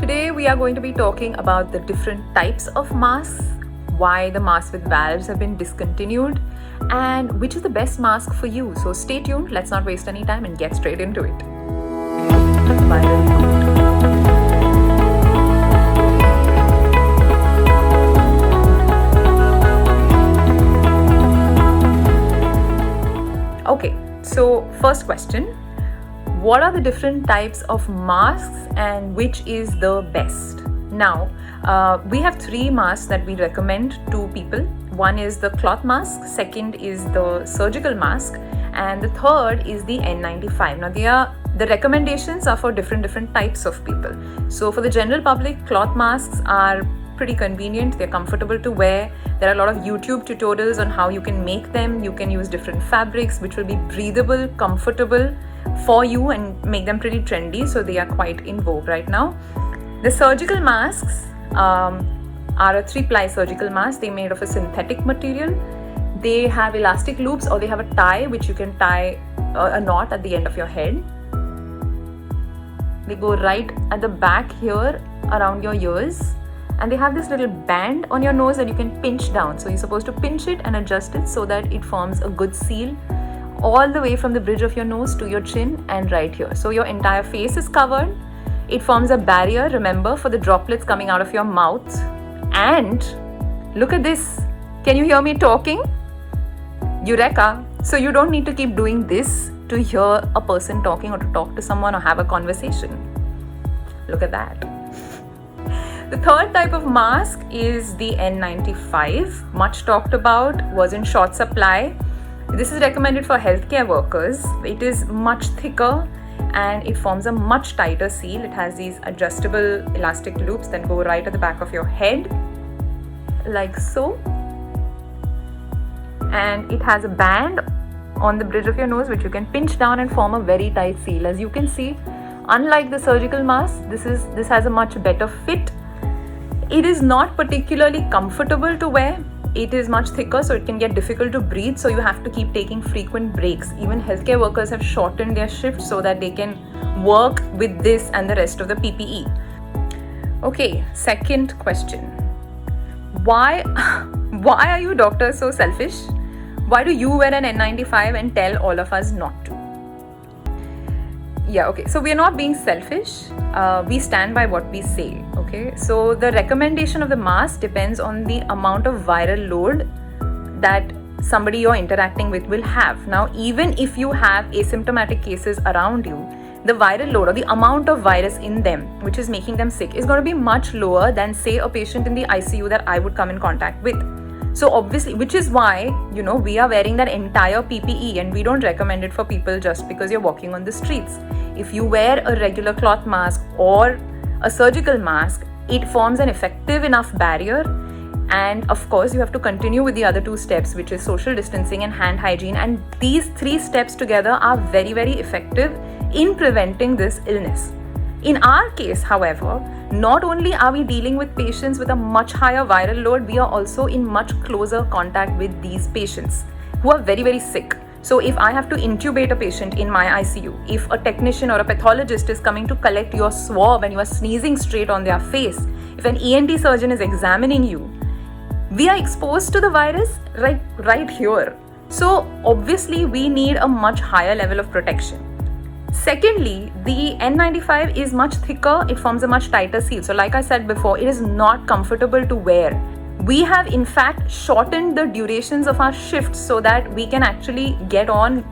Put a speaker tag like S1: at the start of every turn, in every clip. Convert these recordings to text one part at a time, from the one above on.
S1: Today we are going to be talking about the different types of masks, why the masks with valves have been discontinued, and which is the best mask for you. So stay tuned, let's not waste any time and get straight into it. Viral load. Okay, so first question. What are the different types of masks and which is the best? Now, we have three masks that we recommend to people. One is the cloth mask, second is the surgical mask, and the third is the N95. Now, the recommendations are for different types of people. So for the general public, cloth masks are pretty convenient, they're comfortable to wear. There are a lot of YouTube tutorials on how you can make them. You can use different fabrics which will be breathable, comfortable for you and make them pretty trendy, so they are quite in vogue right now. The surgical masks are a 3-ply surgical mask. They're made of a synthetic material. They have elastic loops, or they have a tie which you can tie a knot at the end of your head. They go right at the back here around your ears, and they have this little band on your nose that you can pinch down. So you're supposed to pinch it and adjust it so that it forms a good seal all the way from the bridge of your nose to your chin and right here. So your entire face is covered. It forms a barrier, remember, for the droplets coming out of your mouth. And look at this. Can you hear me talking? Eureka! So you don't need to keep doing this to hear a person talking or to talk to someone or have a conversation. Look at that. The third type of mask is the N95, much talked about, was in short supply. This is recommended for healthcare workers. It is much thicker and it forms a much tighter seal. It has these adjustable elastic loops that go right at the back of your head, like so. And it has a band on the bridge of your nose which you can pinch down and form a very tight seal. As you can see, unlike the surgical mask, this has a much better fit. It is not particularly comfortable to wear. It is much thicker, so it can get difficult to breathe, so you have to keep taking frequent breaks. Even healthcare workers have shortened their shifts so that they can work with this and the rest of the PPE. Okay, second question. Why are you doctors so selfish? Why do you wear an N95 and tell all of us not to? Yeah, okay, so we are not being selfish. We stand by what we say, okay? So the recommendation of the mask depends on the amount of viral load that somebody you're interacting with will have. Now, even if you have asymptomatic cases around you, the viral load or the amount of virus in them, which is making them sick, is going to be much lower than, say, a patient in the ICU that I would come in contact with. So obviously, which is why, we are wearing that entire PPE, and we don't recommend it for people just because you're walking on the streets. If you wear a regular cloth mask or a surgical mask, it forms an effective enough barrier. And of course, you have to continue with the other two steps, which is social distancing and hand hygiene. And these three steps together are very, very effective in preventing this illness. In our case, however, not only are we dealing with patients with a much higher viral load, we are also in much closer contact with these patients who are very, very sick. So if I have to intubate a patient in my ICU, if a technician or a pathologist is coming to collect your swab and you are sneezing straight on their face, if an ENT surgeon is examining you, we are exposed to the virus right here. So obviously we need a much higher level of protection. Secondly, the N95 is much thicker, it forms a much tighter seal. So like I said before, it is not comfortable to wear. We have in fact shortened the durations of our shifts so that we can actually get on,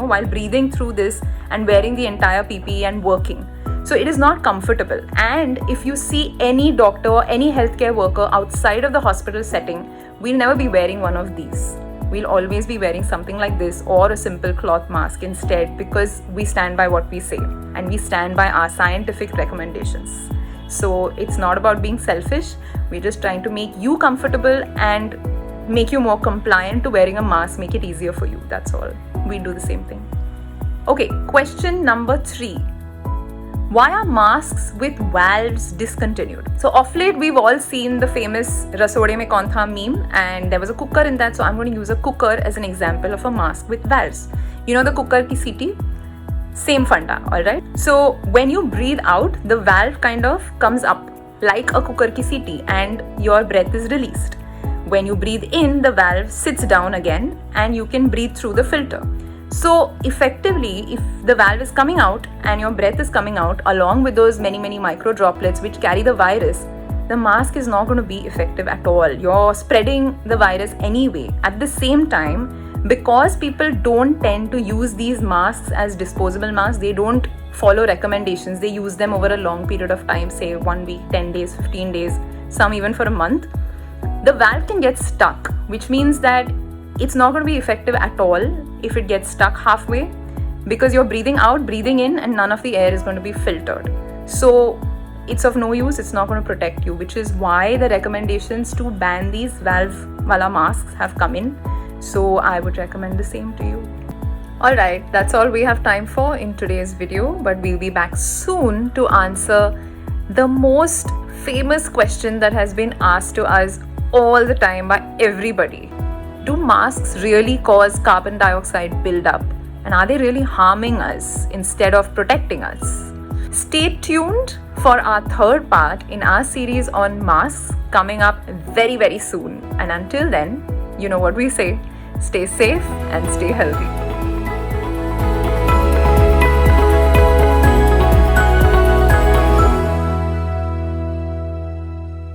S1: while breathing through this and wearing the entire PPE and working. So it is not comfortable. And if you see any doctor or any healthcare worker outside of the hospital setting, we'll never be wearing one of these. We'll always be wearing something like this or a simple cloth mask instead, because we stand by what we say and we stand by our scientific recommendations. So it's not about being selfish. We're just trying to make you comfortable and make you more compliant to wearing a mask, make it easier for you. That's all. We do the same thing. Okay, question number 3. Why are masks with valves discontinued? So of late, we've all seen the famous Rasode Mein Kaun Tha meme, and there was a cooker in that. So I'm going to use a cooker as an example of a mask with valves. You know the cooker ki seeti? Same funda, alright? So when you breathe out, the valve kind of comes up like a cooker ki seeti, and your breath is released. When you breathe in, the valve sits down again and you can breathe through the filter. So effectively, if the valve is coming out and your breath is coming out along with those many micro droplets which carry the virus, the mask is not going to be effective at all. You're spreading the virus anyway. At the same time, because people don't tend to use these masks as disposable masks, they don't follow recommendations. They use them over a long period of time, say 1 week, 10 days, 15 days, some even for a month. The valve can get stuck, which means that it's not going to be effective at all if it gets stuck halfway, because you're breathing out, breathing in, and none of the air is going to be filtered. So it's of no use, it's not going to protect you, which is why the recommendations to ban these valve wala masks have come in. So I would recommend the same to you. Alright, that's all we have time for in today's video, but we'll be back soon to answer the most famous question that has been asked to us all the time by everybody. Do masks really cause carbon dioxide buildup? And are they really harming us instead of protecting us? Stay tuned for our third part in our series on masks coming up very soon. And until then, you know what we say, stay safe and stay healthy.